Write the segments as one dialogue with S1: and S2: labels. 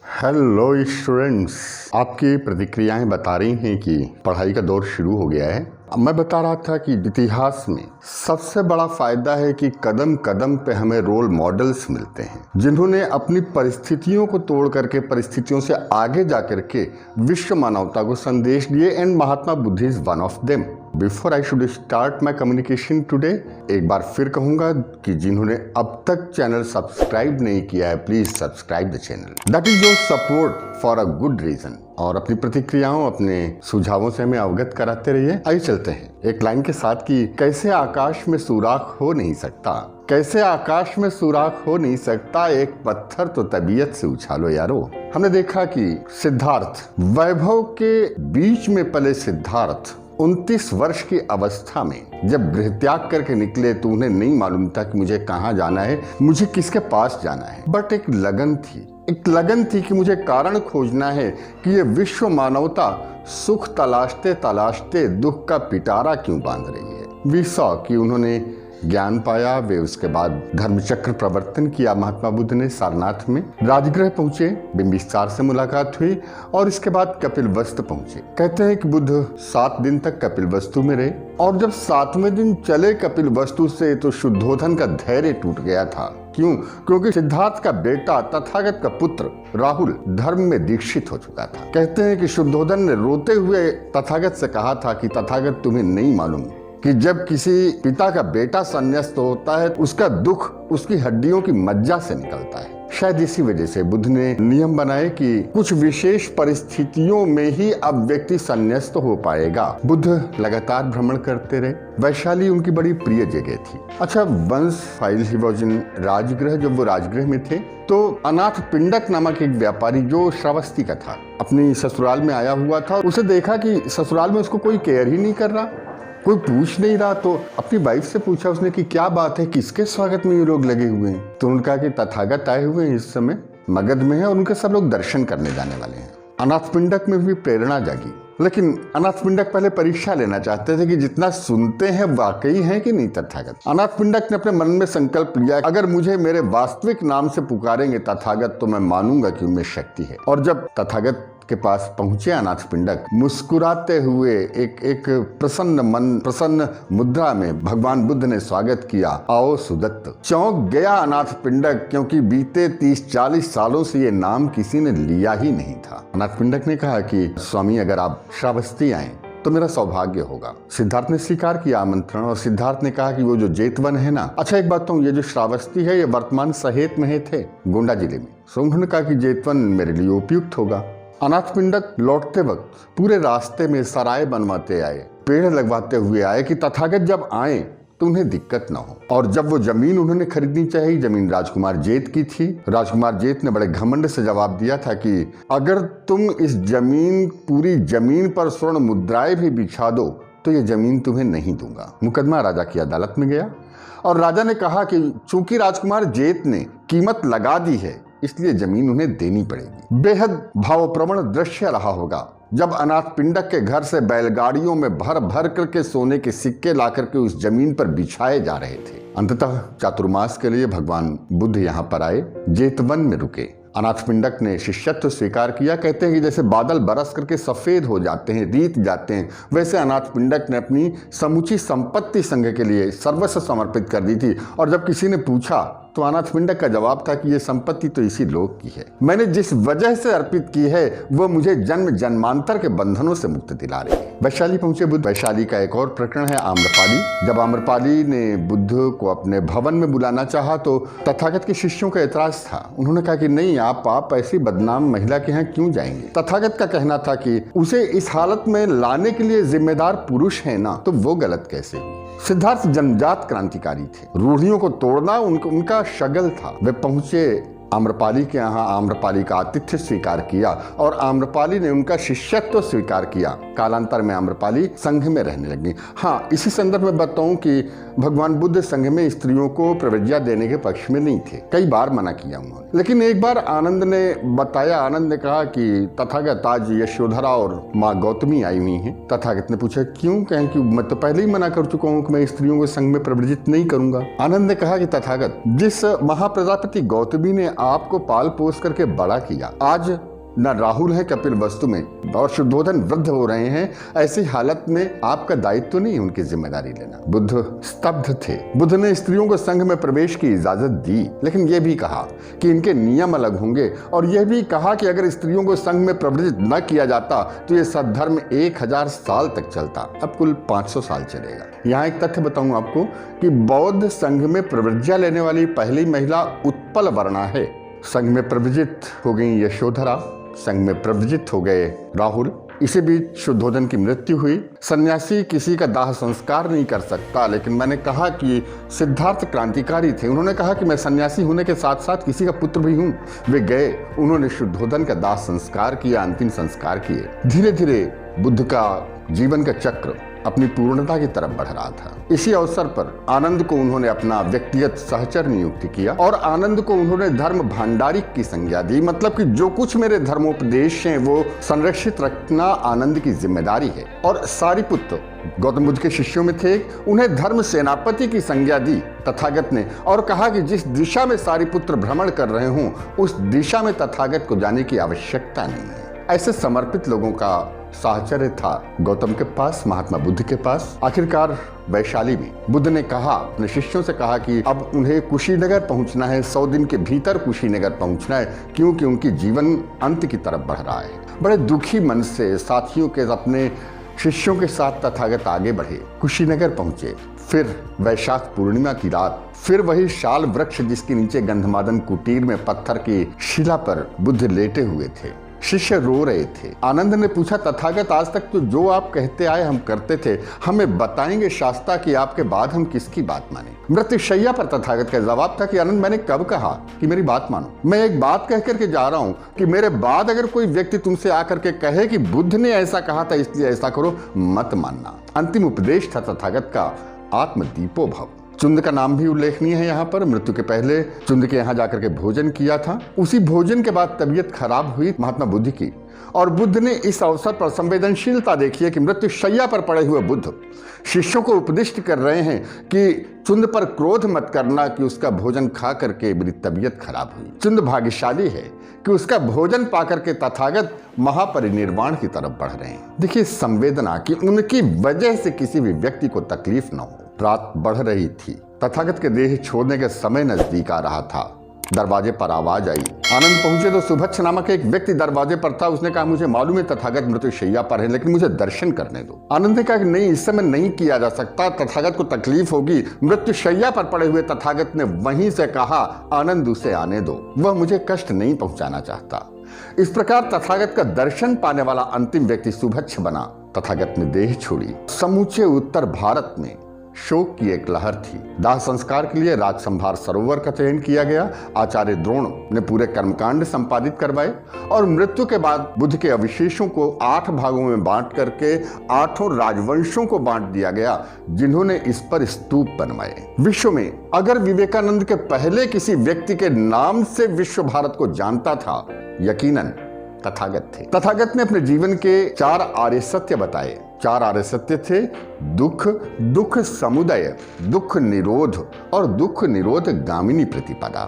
S1: Hello students, आपकी प्रतिक्रियाएं बता रही हैं कि पढ़ाई का दौर शुरू हो गया है। मैं बता रहा था कि इतिहास में सबसे बड़ा फायदा है कि कदम कदम पे हमें रोल मॉडल्स मिलते हैं जिन्होंने अपनी परिस्थितियों को तोड़ करके परिस्थितियों से आगे जा करके विश्व मानवता को संदेश दिए, and Mahatma Buddha is one of them. Before I should start my communication today, एक बार फिर कहूंगा कि जिन्होंने अब तक चैनल सब्सक्राइब नहीं किया है, please subscribe the channel. That is your support for a good reason. और अपनी प्रतिक्रियाओं, अपने सुझावों से हमें अवगत कराते रहिए। आइए चलते हैं एक लाइन के साथ कि कैसे आकाश में सुराख हो नहीं सकता, कैसे आकाश में सुराख हो नहीं सकता, एक पत्थर तो तबीयत से उछालो यारो। हमने देखा कि सिद्धार्थ, वैभव के बीच में पले सिद्धार्थ 29 वर्ष की अवस्था में जब गृहत्याग करके निकले तो उन्हें नहीं मालूम था कि मुझे कहाँ जाना है, मुझे किसके पास जाना है। बट एक लगन थी कि मुझे कारण खोजना है कि ये विश्व मानवता सुख तलाशते तलाशते दुख का पिटारा क्यों बांध रही है। वी सॉ कि उन्होंने ज्ञान पाया, वे उसके बाद धर्मचक्र प्रवर्तन किया महात्मा बुद्ध ने सारनाथ में, राजगृह पहुंचे, बिंबिसार से मुलाकात हुई और इसके बाद कपिलवस्तु पहुंचे। कहते हैं कि बुद्ध 7 दिन तक कपिलवस्तु में रहे और जब 7वें दिन चले कपिलवस्तु से तो शुद्धोधन का धैर्य टूट गया था। क्यों? क्योंकि सिद्धार्थ का बेटा तथागत का पुत्र राहुल धर्म में दीक्षित हो चुका था। कहते हैं कि शुद्धोधन ने रोते हुए तथागत से कहा था कि तथागत, तुम्हें नहीं मालूम कि जब किसी पिता का बेटा संन्यास्त होता है उसका दुख उसकी हड्डियों की मज्जा से निकलता है। शायद इसी वजह से बुद्ध ने नियम बनाए कि कुछ विशेष परिस्थितियों में ही अब व्यक्ति संन्यास्त हो पाएगा। बुद्ध लगातार भ्रमण करते रहे। वैशाली उनकी बड़ी प्रिय जगह थी। अच्छा, once while he was in Rajgriha. जब वो राजगृह में थे तो अनाथ पिंडक नामक एक व्यापारी जो श्रावस्ती का था, अपनी ससुराल में आया हुआ था। उसे देखा कि ससुराल में उसको कोई केयर ही नहीं कर रहा, कोई पूछ नहीं रहा, तो अपनी वाइफ से पूछा उसने कि क्या बात है, किसके स्वागत में ये लोग लगे हुए हैं। तो उन्होंने कहा कि तथागत आए हुए हैं, इस समय मगध में है और उनके सब लोग दर्शन करने जाने वाले हैं। अनाथ पिंडक में भी प्रेरणा जागी, लेकिन अनाथ पिंडक पहले परीक्षा लेना चाहते थे कि जितना सुनते हैं वाकई है कि नहीं तथागत। अनाथ पिंडक ने अपने मन में संकल्प लिया, अगर मुझे मेरे वास्तविक नाम से पुकारेंगे तथागत तो मैं मानूंगा कि उनमें शक्ति है। और जब तथागत के पास पहुंचे अनाथ पिंडक, मुस्कुराते हुए एक प्रसन्न मुद्रा में भगवान बुद्ध ने स्वागत किया, आओ सुदत्त। चौंक गया अनाथ पिंडक, क्योंकि बीते 30-40 सालों से ये नाम किसी ने लिया ही नहीं था। अनाथ पिंडक ने कहा कि स्वामी, अगर आप श्रावस्ती आए तो मेरा सौभाग्य होगा। सिद्धार्थ ने स्वीकार किया आमंत्रण और सिद्धार्थ ने कहा कि वो जो जेतवन है ना, अच्छा एक बात तो, ये जो श्रावस्ती है ये वर्तमान सहेत में थे, गोंडा जिले में। सो उन्होंने कहा कि जेतवन मेरे लिए उपयुक्त होगा। अनाथ पिंडक लौटते वक्त पूरे रास्ते में सराय बनवाते आए, पेड़ लगवाते हुए आए कि तथागत जब आए तो उन्हें दिक्कत ना हो। और जब वो जमीन उन्होंने खरीदनी चाहिए, जमीन राजकुमार जेत की थी। राजकुमार जेत ने बड़े घमंड से जवाब दिया था कि अगर तुम इस पूरी जमीन पर स्वर्ण मुद्राएं भी बिछा दो तो ये जमीन तुम्हें नहीं दूंगा। मुकदमा राजा की अदालत में गया और राजा ने कहा कि चूंकि राजकुमार जेत ने कीमत लगा दी है इसलिए जमीन उन्हें देनी पड़ेगी। बेहद भावप्रवण दृश्य रहा होगा जब अनाथ पिंडक के घर से बैलगाड़ियों में भर भर करके सोने के सिक्के ला करके उस जमीन पर बिछाए जा रहे थे। अंततः चातुर्मास के लिए भगवान बुद्ध यहाँ पर आए, जेतवन में रुके। अनाथ पिंडक ने शिष्यत्व स्वीकार किया। कहते हैं कि जैसे बादल बरस करके सफेद हो जाते हैं, रीत जाते हैं, वैसे अनाथ पिंडक ने अपनी समूची संपत्ति संघ के लिए सर्वस्व समर्पित कर दी थी। और जब किसी ने पूछा तो अनाथ पिंडक का जवाब था कि ये संपत्ति तो इसी लोक की है, मैंने जिस वजह से अर्पित की है वो मुझे जन्म जन्मांतर के बंधनों से मुक्त दिला रही है। वैशाली पहुंचे बुद्ध। वैशाली का एक और प्रकरण है आम्रपाली। जब आम्रपाली ने बुद्ध को अपने भवन में बुलाना चाहा तो तथागत के शिष्यों का एतराज था। उन्होंने कहा कि नहीं, आप ऐसी बदनाम महिला के यहाँ क्यों जाएंगे। तथागत का कहना था कि उसे इस हालत में लाने के लिए जिम्मेदार पुरुष है ना, तो वो गलत कैसे हुई। सिद्धार्थ जन्मजात क्रांतिकारी थे, रूढ़ियों को तोड़ना उनका शगल था। वे पहुंचे आम्रपाली के यहाँ, आम्रपाली का आतिथ्य स्वीकार किया और आम्रपाली ने उनका शिष्यत्व स्वीकार किया। कालांतर में आम्रपाली संघ में रहने लगी। हाँ, इसी संदर्भ में बताऊं कि भगवान बुद्ध संघ में स्त्रियों को प्रवेज्या देने के पक्ष में नहीं थे, कई बार मना किया उन्होंने। लेकिन एक बार आनंद ने बताया, आनंद ने कहा कि तथागत आज यशोधरा और माँ गौतमी आई हुई हैं। तथागत ने पूछा क्यों? कहें कि मैं तो पहले ही मना कर चुका हूँ कि मैं स्त्रियों को संघ में प्रवर्जित नहीं करूंगा। आनंद ने कहा कि तथागत, जिस महाप्रजापति गौतमी ने आपको पाल पोस करके बड़ा किया। आज न राहुल है कपिल वस्तु में और शुद्धोधन वृद्ध हो रहे हैं, ऐसी हालत में आपका दायित्व तो नहीं उनकी जिम्मेदारी लेना। बुद्ध स्तब्ध थे। बुद्ध ने स्त्रियों को संघ में प्रवेश की इजाजत दी, लेकिन यह भी कहा कि इनके नियम अलग होंगे और यह भी कहा कि अगर स्त्रियों को संघ में प्रवृत्त न किया जाता तो यह सद्धर्म 1000 साल तक चलता, अब कुल 500 साल चलेगा। यहाँ एक तथ्य बताऊं आपको कि बौद्ध संघ में प्रवृत्तियां लेने वाली पहली महिला उत्पल वर्णा है। संघ में प्रवृत्त हो गई यशोधरा, संघ में प्रवृत्त हो गए राहुल। इसी बीच शुद्धोधन की मृत्यु हुई। सन्यासी किसी का दाह संस्कार नहीं कर सकता, लेकिन मैंने कहा कि सिद्धार्थ क्रांतिकारी थे। उन्होंने कहा कि मैं सन्यासी होने के साथ साथ किसी का पुत्र भी हूँ। वे गए, उन्होंने शुद्धोधन का दाह संस्कार किया, अंतिम संस्कार किए। धीरे धीरे बुद्ध का जीवन का चक्र अपनी पूर्णता की तरफ बढ़ रहा था। इसी अवसर पर आनंद को उन्होंने अपना व्यक्तिगत सहचर नियुक्त किया और आनंद को उन्होंने धर्म भांडारिक की संज्ञा दी। मतलब कि जो कुछ मेरे धर्मोपदेश हैं वो संरक्षित रखना आनंद की जिम्मेदारी है। और सारिपुत्र गौतम बुद्ध के शिष्यों में थे, उन्हें धर्म सेनापति की संज्ञा दी तथागत ने और कहा कि जिस दिशा में सारिपुत्र भ्रमण कर रहे हों उस दिशा में तथागत को जाने की आवश्यकता नहीं है। ऐसे समर्पित लोगों का साहचर्य था गौतम के पास, महात्मा बुद्ध के पास। आखिरकार वैशाली में बुद्ध ने कहा, अपने शिष्यों से कहा कि अब उन्हें कुशीनगर पहुंचना है, 100 दिन के भीतर कुशीनगर पहुंचना है, क्योंकि उनकी जीवन अंत की तरफ बढ़ रहा है। बड़े दुखी मन से साथियों के अपने शिष्यों के साथ तथागत आगे बढ़े, कुशीनगर पहुंचे। फिर वैशाख पूर्णिमा की रात, फिर वही शाल वृक्ष जिसके नीचे गंधमादन कुटीर में पत्थर की शिला पर बुद्ध लेटे हुए थे। शिष्य रो रहे थे। आनंद ने पूछा, तथागत आज तक तो जो आप कहते आए हम करते थे, हमें बताएंगे शास्त्रा कि आपके बाद हम किसकी बात माने। मृत्युशैया पर तथागत का जवाब था कि आनंद, मैंने कब कहा कि मेरी बात मानो? मैं एक बात कह करके जा रहा हूं कि मेरे बाद अगर कोई व्यक्ति तुमसे आकर के कहे कि बुद्ध ने ऐसा कहा था इसलिए ऐसा करो, मत मानना। अंतिम उपदेश था तथागत का, आत्मदीपो भव। चुंद का नाम भी उल्लेखनीय है यहाँ पर। मृत्यु के पहले चुंद के यहाँ जाकर के भोजन किया था। उसी भोजन के बाद तबीयत खराब हुई महात्मा बुद्ध की और बुद्ध ने इस अवसर पर संवेदनशीलता देखी है कि मृत्युशैया पर पड़े हुए बुद्ध शिष्यों को उपदिष्ट कर रहे हैं कि चुंद पर क्रोध मत करना कि उसका भोजन खा करके मेरी तबीयत खराब हुई। चुंद भाग्यशाली है कि उसका भोजन पाकर के तथागत महापरिनिर्वाण की तरफ बढ़ रहे हैं। देखिए संवेदना कि उनकी वजह से किसी भी व्यक्ति को तकलीफ न हो। रात बढ़ रही थी, तथागत के देह छोड़ने के समय नजदीक आ रहा था। दरवाजे पर आवाज आई। आनंद पहुंचे तो सुभच्छ नामक एक व्यक्ति दरवाजे पर था। उसने कहा, मुझे मालूम है तथागत मृत्युशैया पर है, लेकिन मुझे दर्शन करने दो। आनंद ने कहा कि नहीं, इस समय नहीं किया जा सकता, तथागत को तकलीफ होगी। मृत्युशैया पर पड़े हुए तथागत ने वहीं से कहा, आनंद उसे आने दो, वह मुझे कष्ट नहीं पहुंचाना चाहता। इस प्रकार तथागत का दर्शन पाने वाला अंतिम व्यक्ति सुभच्छ बना। तथागत ने देह छोड़ी। समूचे उत्तर भारत में शोक की एक लहर थी। दाह संस्कार के लिए राजसंभार सरोवर का चयन किया गया। आचार्य द्रोण ने पूरे कर्मकांड संपादित करवाए और मृत्यु के बाद बुद्ध के अवशेषों को 8 भागों में बांट करके 8 राजवंशों को बांट दिया गया, जिन्होंने इस पर स्तूप बनवाए। विश्व में अगर विवेकानंद के पहले किसी व्यक्ति के नाम से विश्व भारत को जानता था, यकीनन तथागत थे। तथागत ने अपने जीवन के 4 आर्य सत्य बताए। 4 आर्य सत्य थे, दुख, दुख समुदय, दुख निरोध और दुख निरोध गामिनी प्रतिपदा।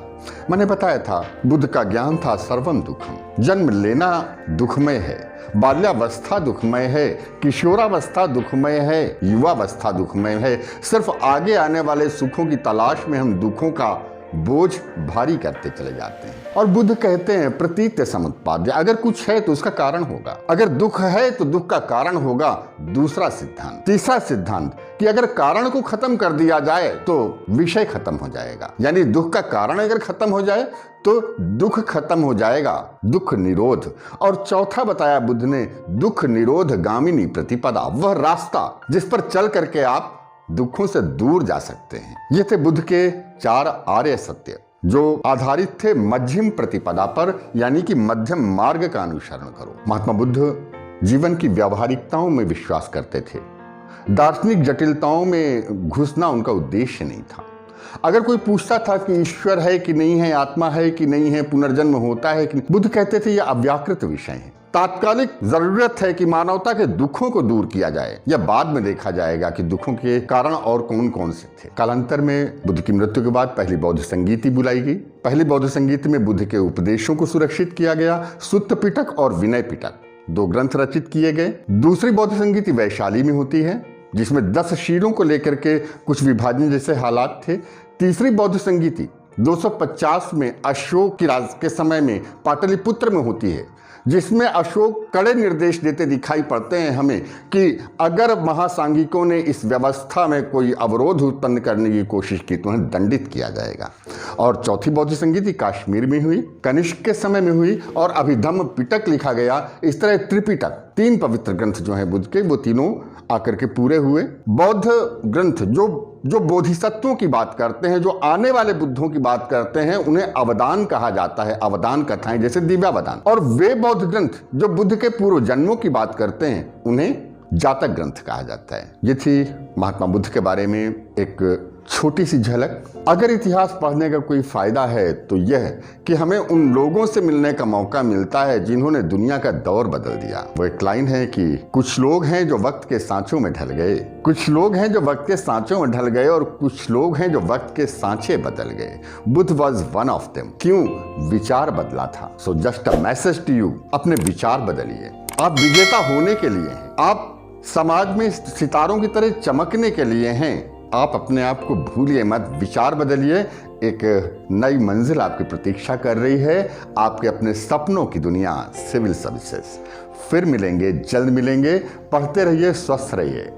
S1: मैंने बताया था बुद्ध का ज्ञान था सर्वम दुखम। जन्म लेना दुखमय है, बाल्यावस्था दुखमय है, किशोरावस्था दुखमय है, युवावस्था दुखमय है। सिर्फ आगे आने वाले सुखों की तलाश में हम दुखों का बोझ भारी करते चले जाते हैं। और बुद्ध कहते हैं प्रतीत समुत्पाद्य, अगर कुछ है तो उसका कारण होगा, अगर दुख है तो दुख का कारण होगा। दूसरा सिद्धांत। तीसरा सिद्धांत कि अगर कारण को खत्म कर दिया जाए तो विषय खत्म हो जाएगा, यानी दुख का कारण अगर खत्म हो जाए तो दुख खत्म हो जाएगा, दुख निरोध। और चौथा बताया बुद्ध ने, दुख निरोध गामिनी प्रतिपदा, वह रास्ता जिस पर चल करके आप दुखों से दूर जा सकते हैं। ये थे बुद्ध के 4 आर्य सत्य, जो आधारित थे मध्यम प्रतिपदा पर, यानी कि मध्यम मार्ग का अनुसरण करो। महात्मा बुद्ध जीवन की व्यावहारिकताओं में विश्वास करते थे। दार्शनिक जटिलताओं में घुसना उनका उद्देश्य नहीं था। अगर कोई पूछता था कि ईश्वर है कि नहीं है, आत्मा है कि नहीं है, पुनर्जन्म होता है कि नहीं, बुद्ध कहते थे यह अव्याकृत विषय है। तात्कालिक जरूरत है कि मानवता के दुखों को दूर किया जाए, या बाद में देखा जाएगा कि दुखों के कारण और कौन कौन से थे। कालांतर में बुद्ध की मृत्यु के बाद पहली बौद्ध संगीति बुलाई गई। पहले बौद्ध संगीत में बुद्ध के उपदेशों को सुरक्षित किया गया। सुत्त पिटक और विनय पिटक 2 ग्रंथ रचित किए गए। दूसरी बौद्ध संगीति वैशाली में होती है, जिसमें 10 शीलों को लेकर के कुछ विभाजन जैसे हालात थे। तीसरी बौद्ध संगीति 250 में अशोक की राज के समय में पाटलिपुत्र में होती है, जिसमें अशोक कड़े निर्देश देते दिखाई पड़ते हैं हमें कि अगर महासांघिकों ने इस व्यवस्था में कोई अवरोध उत्पन्न करने की कोशिश की तो उन्हें दंडित किया जाएगा। और चौथी बौद्ध संगीति कश्मीर में हुई, कनिष्क के समय में हुई और अभिधम्म पिटक लिखा गया। इस तरह त्रिपिटक 3 पवित्र ग्रंथ जो हैं बुद्ध के, वो तीनों आकर के पूरे हुए। बौद्ध ग्रंथ जो बोधिसत्वों की बात करते हैं, जो आने वाले बुद्धों की बात करते हैं, उन्हें अवदान कहा जाता है, अवदान कथाएं जैसे दिव्यावदान। और वे बौद्ध ग्रंथ जो बुद्ध के पूर्व जन्मों की बात करते हैं, उन्हें जातक ग्रंथ कहा जाता है। ये थी महात्मा बुद्ध के बारे में एक छोटी सी झलक। अगर इतिहास पढ़ने का कोई फायदा है तो यह कि हमें उन लोगों से मिलने का मौका मिलता है जिन्होंने दुनिया का दौर बदल दिया। वो एक लाइन है कि कुछ लोग हैं जो वक्त के सांचों में ढल गए, कुछ लोग हैं जो वक्त के सांचों में ढल गए और कुछ लोग हैं जो वक्त के सांचे बदल गए। Buddha was one of them. क्यों? विचार बदला था। So just a message to you, अपने विचार बदलिए। आप विजेता होने के लिए हैं, आप समाज में सितारों की तरह चमकने के लिए हैं। आप अपने आप को भूलिए मत, विचार बदलिए। एक नई मंजिल आपकी प्रतीक्षा कर रही है, आपके अपने सपनों की दुनिया, सिविल सर्विसेज। फिर मिलेंगे, जल्द मिलेंगे। पढ़ते रहिए, स्वस्थ रहिए।